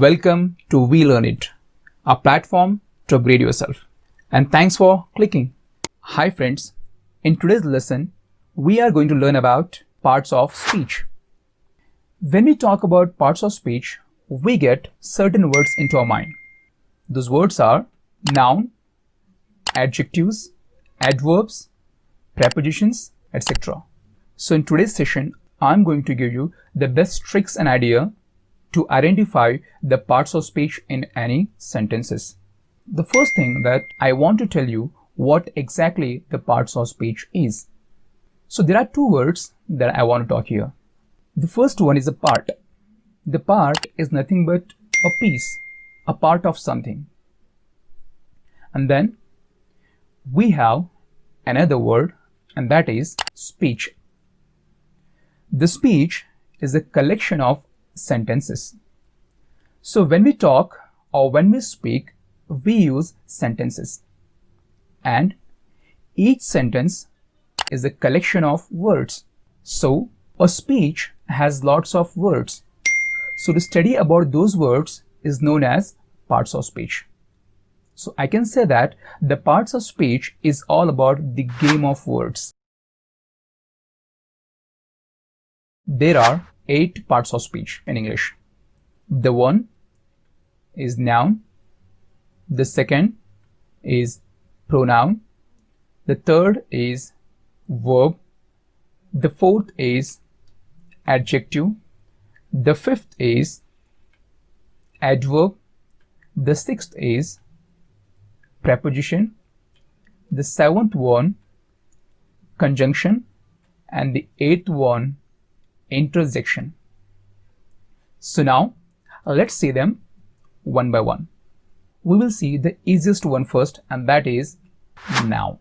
Welcome to We Learn It, a platform to upgrade yourself. And thanks for clicking. Hi friends, in today's lesson, we are going to learn about parts of speech. When we talk about parts of speech, we get certain words into our mind. Those words are noun, adjectives, adverbs, prepositions, etc. So in today's session, I'm going to give you the best tricks and idea to identify the parts of speech in any sentences. The first thing that I want to tell you what exactly the parts of speech is. So there are two words that I want to talk here. The first one is a part. The part is nothing but a piece, a part of something. And then we have another word, and that is speech. The speech is a collection of sentences. So when we talk or when we speak, we use sentences. And each sentence is a collection of words. So a speech has lots of words. So to study about those words is known as parts of speech. So I can say that the parts of speech is all about the game of words. There are 8 parts of speech in English. The one is noun. The second is pronoun. The third is verb. The fourth is adjective. The fifth is adverb. The sixth is preposition. The seventh one, conjunction. And the eighth one, interjection. So now let's see them one by one. We will see the easiest one first, and that is noun.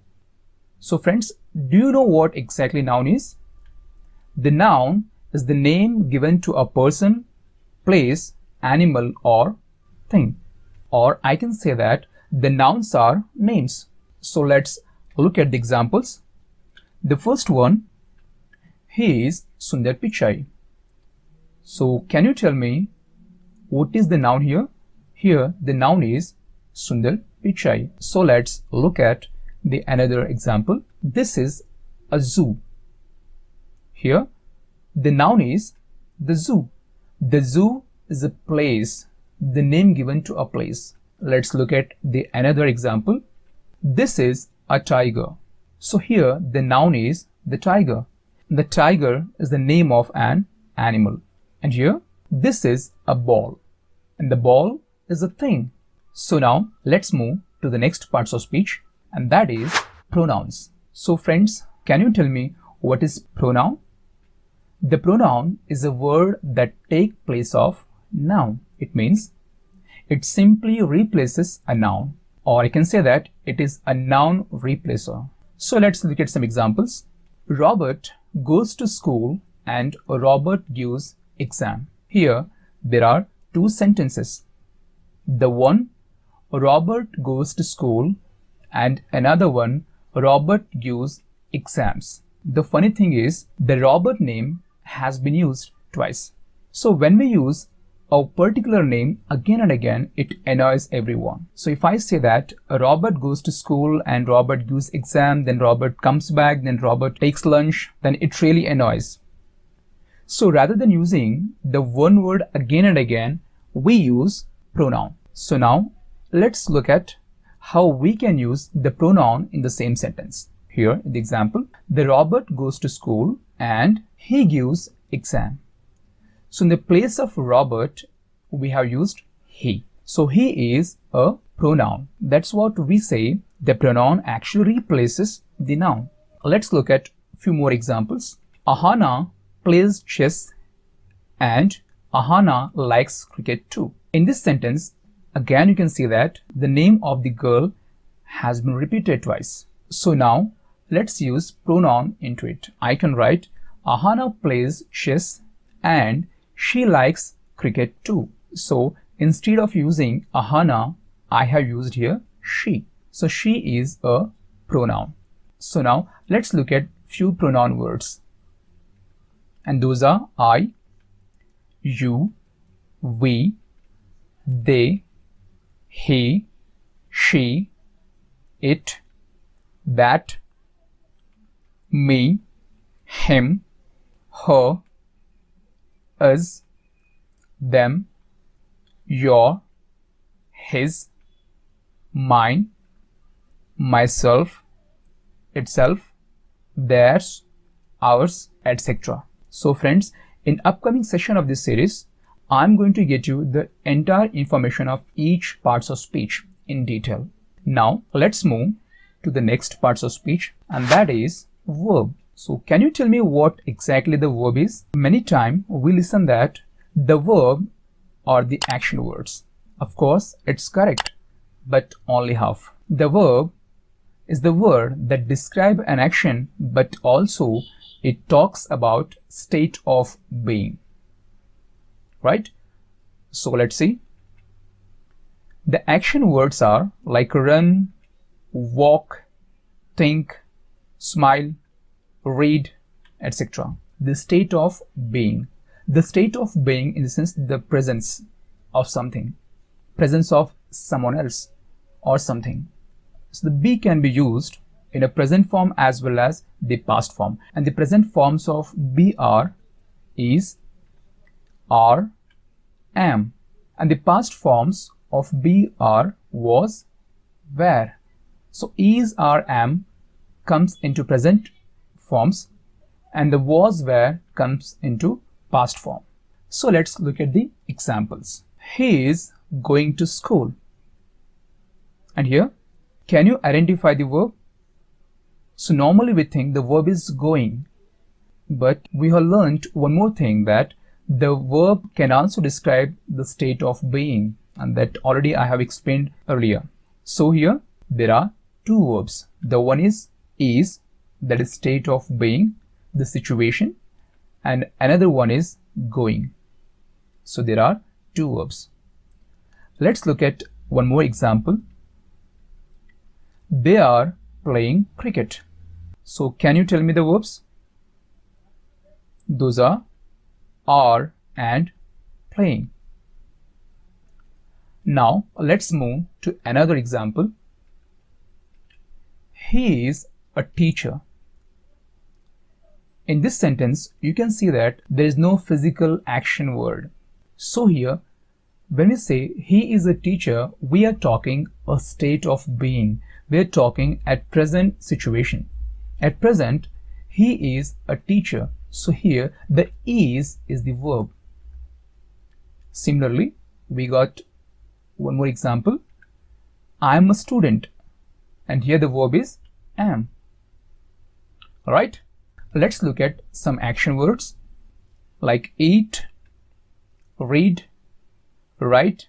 So friends, do you know what exactly noun is? The noun is the name given to a person, place, animal or thing. Or I can say that the nouns are names. So let's look at the examples. The first one, he is Sundar Pichai. So can you tell me what is the noun here? Here the noun is Sundar Pichai. So let's look at the another example. This is a zoo. Here the noun is the zoo. The zoo is a place, the name given to a place. Let's look at the another example. This is a tiger. So here the noun is the tiger. The tiger is the name of an animal. And here, this is a ball. And the ball is a thing. So now, let's move to the next parts of speech, and that is pronouns. So friends, can you tell me what is pronoun? The pronoun is a word that takes place of noun. It means it simply replaces a noun. Or I can say that it is a noun replacer. So let's look at some examples. Robert goes to school and Robert gives exam. Here there are 2 sentences. The one, Robert goes to school, and another one, Robert gives exams. The funny thing is the Robert name has been used twice. So when we use a particular name again and again, it annoys everyone. So if I say that Robert goes to school and Robert gives exam, then Robert comes back, then Robert takes lunch, then it really annoys. So rather than using the one word again and again, we use pronoun. So now let's look at how we can use the pronoun in the same sentence. Here in the example, the Robert goes to school and he gives exam. So in the place of Robert, we have used he. So he is a pronoun. That's what we say. The pronoun actually replaces the noun. Let's look at a few more examples. Ahana plays chess and Ahana likes cricket too. In this sentence, again you can see that the name of the girl has been repeated twice. So now let's use pronoun into it. I can write Ahana plays chess and she likes cricket too. So instead of using Ahana, I have used here she. So she is a pronoun. So now let's look at few pronoun words. And those are I, you, we, they, he, she, it, that, me, him, her, us, them, your, his, mine, myself, itself, theirs, ours, etc. So friends, in upcoming session of this series, I'm going to get you the entire information of each parts of speech in detail. Now let's move to the next parts of speech, and that is verb. So can you tell me what exactly the verb is? Many times we listen that the verb are the action words. Of course, it's correct, but only half. The verb is the word that describes an action, but also it talks about state of being. Right? So let's see. The action words are like run, walk, think, smile, read, etc. The state of being. The state of being in the sense the presence of something, presence of someone else or something. So the be can be used in a present form as well as the past form. And the present forms of be are is, are, am. And the past forms of be are was, were. So is, are, am comes into present forms and the was, were comes into past form. So let's look at the examples. He is going to school. And here, can you identify the verb? So normally we think the verb is going, but we have learned one more thing, that the verb can also describe the state of being, and that already I have explained earlier. So here there are two verbs. The one is, that is state of being, the situation, and another one is going. So there are two verbs. Let's look at one more example. They are playing cricket. So can you tell me the verbs? Those are and playing. Now let's move to another example. He is a teacher. In this sentence, you can see that there is no physical action word. So here, when we say he is a teacher, we are talking a state of being. We are talking at present situation. At present, he is a teacher. So here, the is the verb. Similarly, we got one more example. I am a student. And here the verb is am. Alright, let's look at some action words like eat, read, write,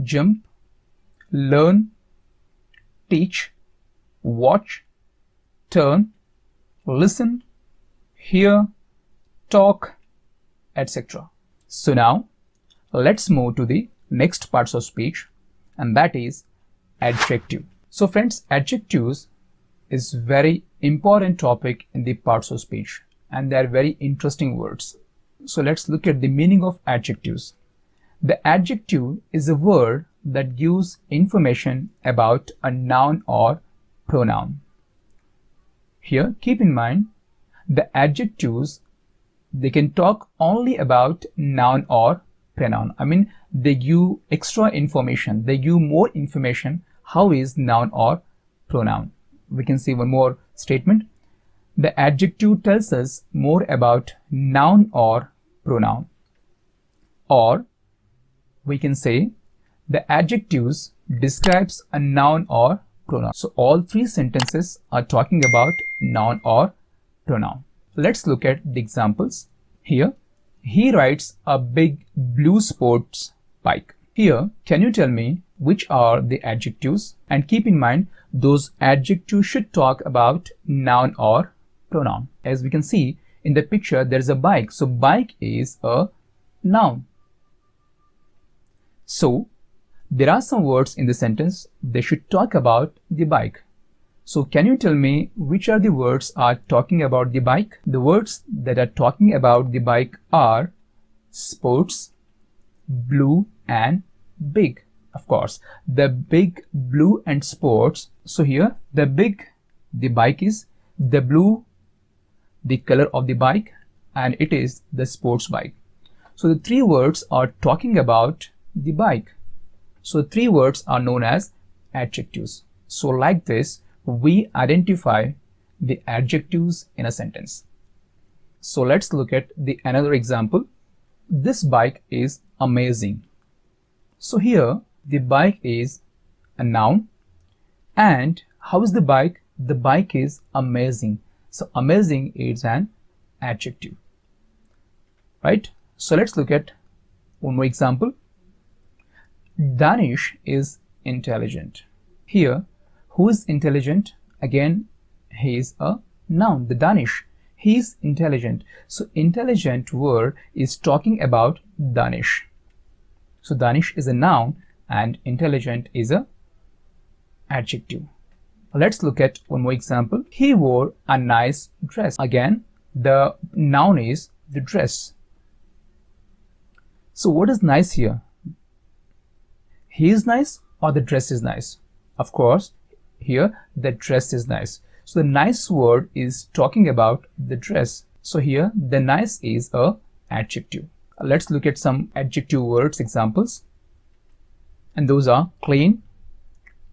jump, learn, teach, watch, turn, listen, hear, talk, etc. So now let's move to the next parts of speech, and that is adjective. So friends, adjectives is very important topic in the parts of speech, and they are very interesting words. So let's look at the meaning of adjectives. The adjective is a word that gives information about a noun or pronoun. Here, keep in mind, the adjectives, they can talk only about noun or pronoun. I mean, they give extra information, they give more information how is noun or pronoun. We can see one more statement. The adjective tells us more about noun or pronoun. Or we can say the adjectives describes a noun or pronoun. So all three sentences are talking about noun or pronoun. Let's look at the examples. Here, he rides a big blue sports bike. Here, can you tell me which are the adjectives? And keep in mind, those adjectives should talk about noun or pronoun. As we can see in the picture, there is a bike. So bike is a noun. So there are some words in the sentence, they should talk about the bike. So can you tell me which are the words are talking about the bike? The words that are talking about the bike are sports, blue and big. Of course, the big blue and sports. So here the big, the bike is, the blue, the color of the bike, and it is the sports bike. So the three words are talking about the bike. So three words are known as adjectives. So like this, we identify the adjectives in a sentence. So let's look at another example. This bike is amazing. So here the bike is a noun. And how is the bike? The bike is amazing. So amazing is an adjective, right? So let's look at one more example. Danish is intelligent. Here, who is intelligent? Again, he is a noun, the Danish. He is intelligent. So intelligent word is talking about Danish. So Danish is a noun and intelligent is a adjective. Let's look at one more example. He wore a nice dress. Again, the noun is the dress. So what is nice here? He is nice or the dress is nice? Of course, here the dress is nice. So the nice word is talking about the dress. So here the nice is a adjective. Let's look at some adjective words examples. And those are clean,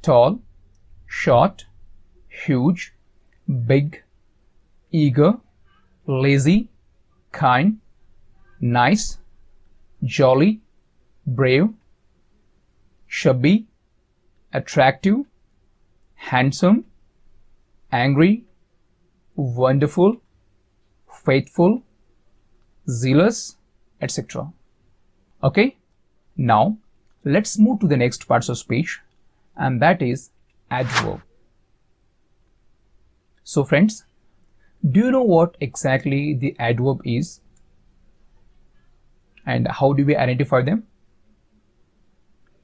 tall, short, huge, big, eager, lazy, kind, nice, jolly, brave, chubby, attractive, handsome, angry, wonderful, faithful, zealous, etc. Okay, now let's move to the next parts of speech, and that is adverb. So friends, do you know what exactly the adverb is and how do we identify them?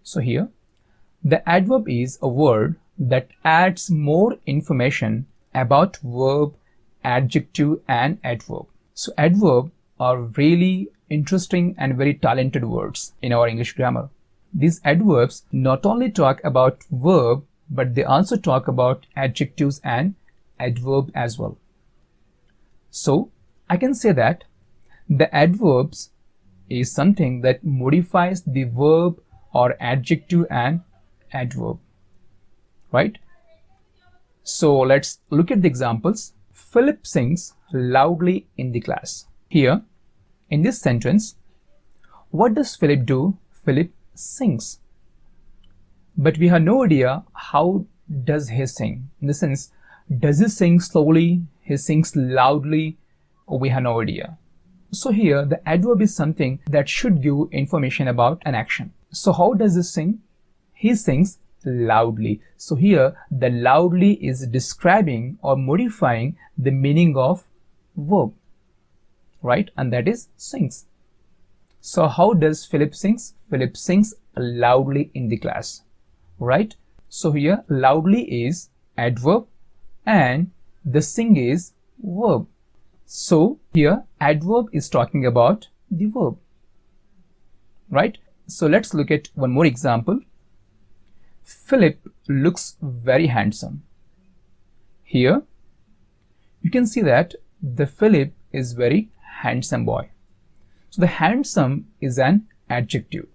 So here, the adverb is a word that adds more information about verb, adjective and adverb. So adverb are really interesting and very talented words in our English grammar. These adverbs not only talk about verb, but they also talk about adjectives and adverb as well. So I can say that the adverbs is something that modifies the verb or adjective and adverb, right? So let's look at the examples. Philip sings loudly in the class. Here, in this sentence, what does Philip do? Philip sings. But we have no idea how does he sing. In the sense, does he sing slowly? He sings loudly? Or we have no idea. So here, the adverb is something that should give information about an action. So how does he sing? He sings loudly. So here, the loudly is describing or modifying the meaning of verb, right? And that is sings. So how does Philip sings? Philip sings loudly in the class, right? So here, loudly is adverb and the sing is verb. So here, adverb is talking about the verb, right? So let's look at one more example. Philip looks very handsome. Here, you can see that the Philip is very handsome boy. So the handsome is an adjective.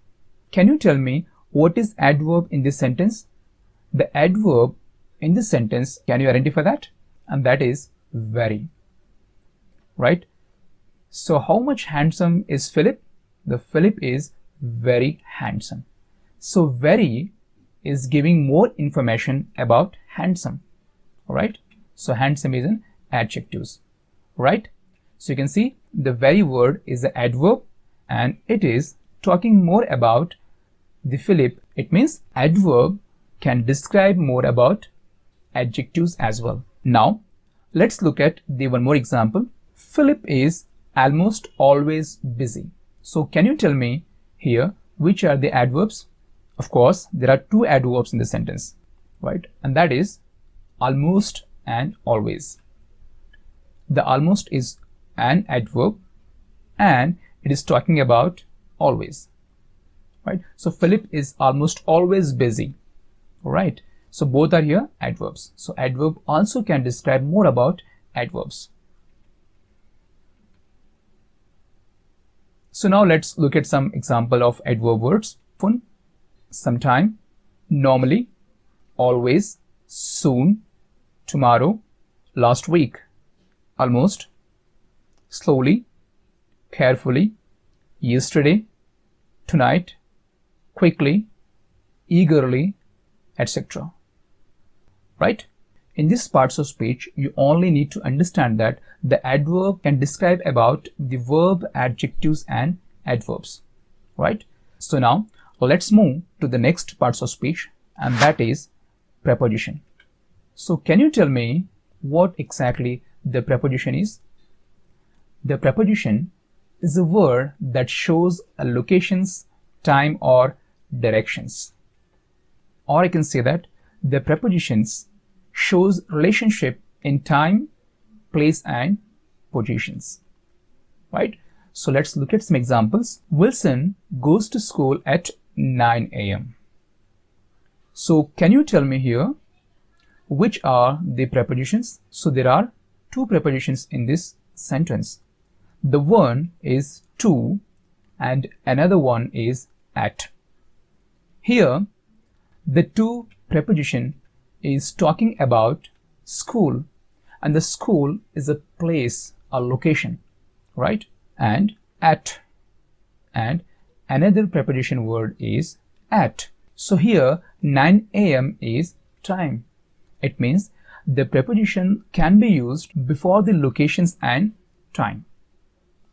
Can you tell me what is adverb in this sentence? The adverb in this sentence, can you identify that? And that is very, right? So how much handsome is Philip? The Philip is very handsome. So very is giving more information about handsome, right? So handsome is an adjectives, right? So you can see the very word is the adverb and it is talking more about the Philip. It means adverb can describe more about adjectives as well. Now let's look at the one more example. Philip is almost always busy. So can you tell me here which are the adverbs? Of course, there are two adverbs in the sentence, right? And that is almost and always. The almost is an adverb and it is talking about always, right? So Philip is almost always busy, right? So both are here adverbs. So adverb also can describe more about adverbs. So now let's look at some example of adverb words. Often, sometime, normally, always, soon, tomorrow, last week, almost, slowly, carefully, yesterday, tonight, quickly, eagerly, etc. Right? In these parts of speech, you only need to understand that the adverb can describe about the verb, adjectives and adverbs. Right? So now let's move to the next parts of speech, and that is preposition. So can you tell me what exactly the preposition is? The preposition is a word that shows a locations, time or directions. Or I can say that the prepositions shows relationship in time, place and positions. Right? So let's look at some examples. Wilson goes to school at 9 a.m. So can you tell me here which are the prepositions? So there are two prepositions in this sentence. The one is to and another one is at. Here the to preposition is talking about school, and the school is a place, a location, right? And at, and another preposition word is at. So here 9 a.m. is time. It means the preposition can be used before the locations and time,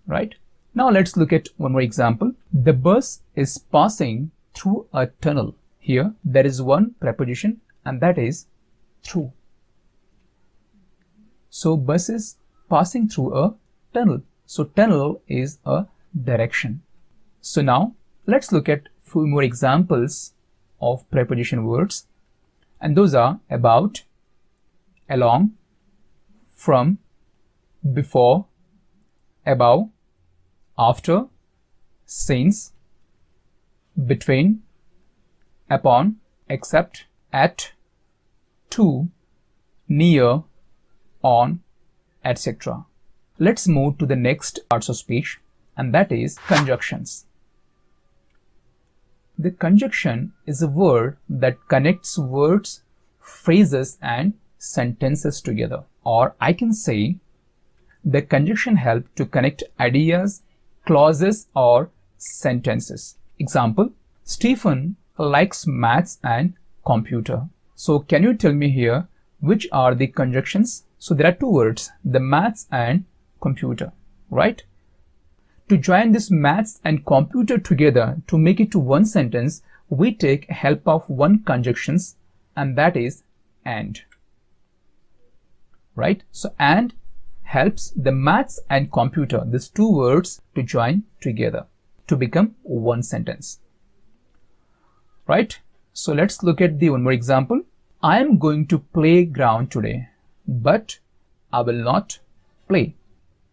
right? Now let's look at one more example. The bus is passing through a tunnel. Here there is one preposition and that is through. So bus is passing through a tunnel. So tunnel is a direction. So now let's look at few more examples of preposition words, and those are about, along, from, before, above, after, since, between, upon, except, at, to, near, on, etc. Let's move to the next parts of speech, and that is conjunctions. The conjunction is a word that connects words, phrases and sentences together. Or I can say the conjunction helps to connect ideas, clauses or sentences. Example, Stephen likes maths and computer. So can you tell me here which are the conjunctions? So there are two words, the maths and computer, right? To join this maths and computer together to make it to one sentence, we take help of one conjunctions, and that is and. Right? So and helps the maths and computer, these two words, to join together to become one sentence. Right? So let's look at the one more example. I am going to playground today, but I will not play.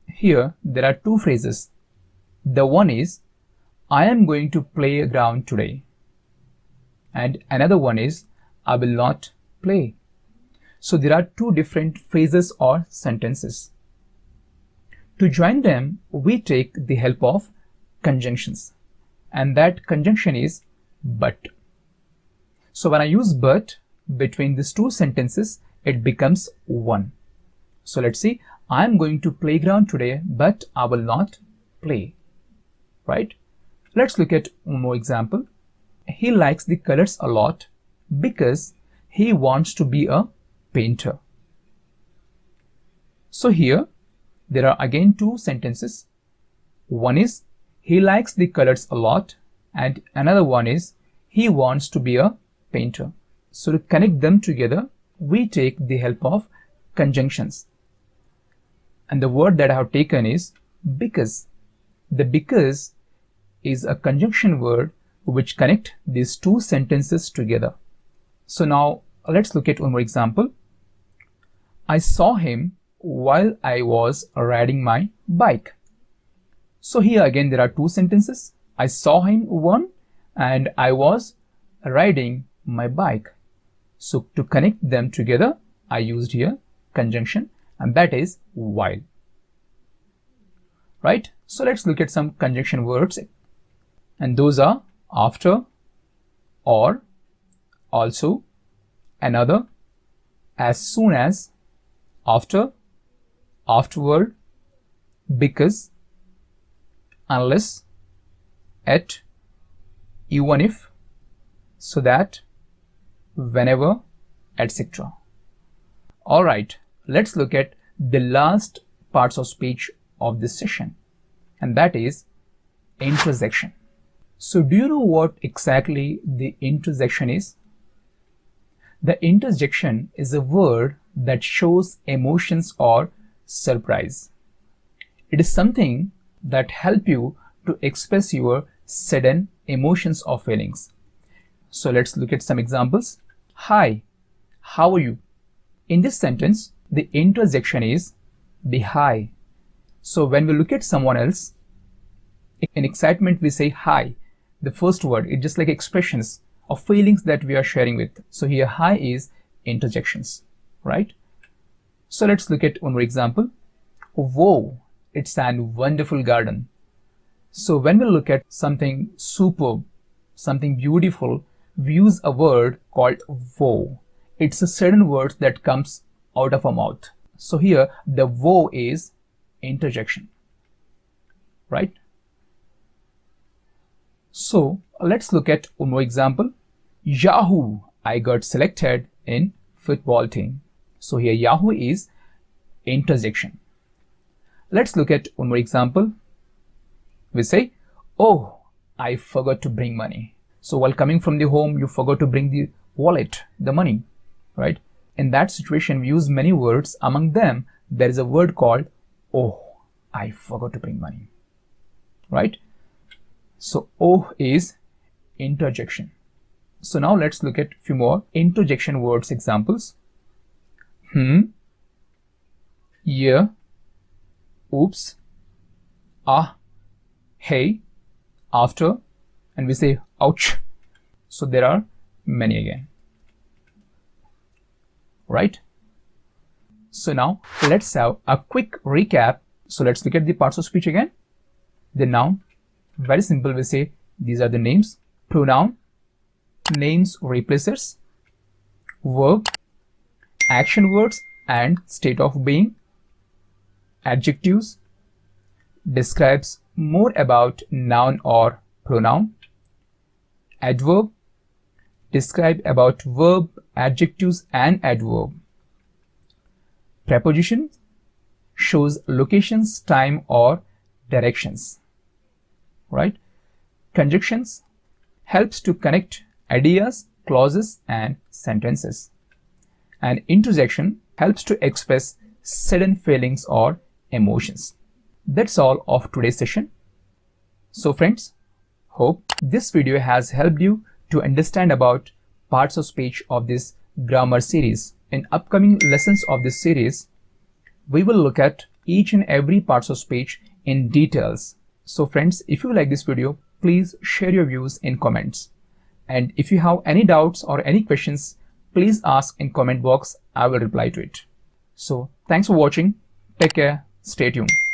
Here there are two phrases. The one is I am going to playground today, and another one is I will not play. So there are two different phrases or sentences. To join them, we take the help of conjunctions, and that conjunction is but. So when I use but between these two sentences, it becomes one. So let's see, I am going to playground today, but I will not play. Right? Let's look at one more example. He likes the colors a lot because he wants to be a painter. So here there are again two sentences. One is he likes the colors a lot, and another one is he wants to be a painter. So to connect them together, we take the help of conjunctions. And the word that I have taken is because. The because is a conjunction word which connect these two sentences together. So now let's look at one more example. I saw him while I was riding my bike. So here again there are two sentences. I saw him one, and I was riding my bike. So to connect them together, I used here conjunction, and that is while. Right? So let's look at some conjunction words, and those are after, or, also, another, as soon as, after, afterward, because, unless, at, even if, so that, whenever, etc. Alright, let's look at the last parts of speech of this session, and that is interjection. So do you know what exactly the interjection is? The interjection is a word that shows emotions or surprise. It is something that helps you to express your sudden emotions or feelings. So let's look at some examples. Hi, how are you? In this sentence, the interjection is the hi. So when we look at someone else, in excitement we say hi. The first word, it's just like expressions of feelings that we are sharing with. So here hi is interjections, right? So let's look at one more example. Whoa, it's a wonderful garden. So when we look at something superb, something beautiful, we use a word called whoa. It's a certain word that comes out of our mouth. So here the whoa is interjection, right? So let's look at one more example. Yahoo, I got selected in football team. So here Yahoo is interjection. Let's look at one more example. We say, oh, I forgot to bring money. So while coming from the home, you forgot to bring the wallet, the money, right? In that situation, we use many words. Among them, there is a word called, oh, I forgot to bring money, right? So oh is interjection. So now let's look at a few more interjection words examples. Yeah, oops, ah, hey, after, and we say ouch. So there are many again, right? So now let's have a quick recap. So let's look at the parts of speech again. The noun, very simple, we say these are the names. Pronoun, names replacers. Verb, action words and state of being. Adjectives, describes more about noun or pronoun. Adverb, describe about verb, adjectives and adverb. Preposition, shows locations, time or directions, right? Conjunctions, helps to connect ideas, clauses and sentences. And interjection helps to express sudden feelings or emotions. That's all of today's session. So friends, hope this video has helped you to understand about parts of speech of this grammar series. In upcoming lessons of this series, we will look at each and every parts of speech in details. So friends, if you like this video, please share your views in comments. And if you have any doubts or any questions, please ask in comment box. I will reply to it. So thanks for watching. Take care. Stay tuned.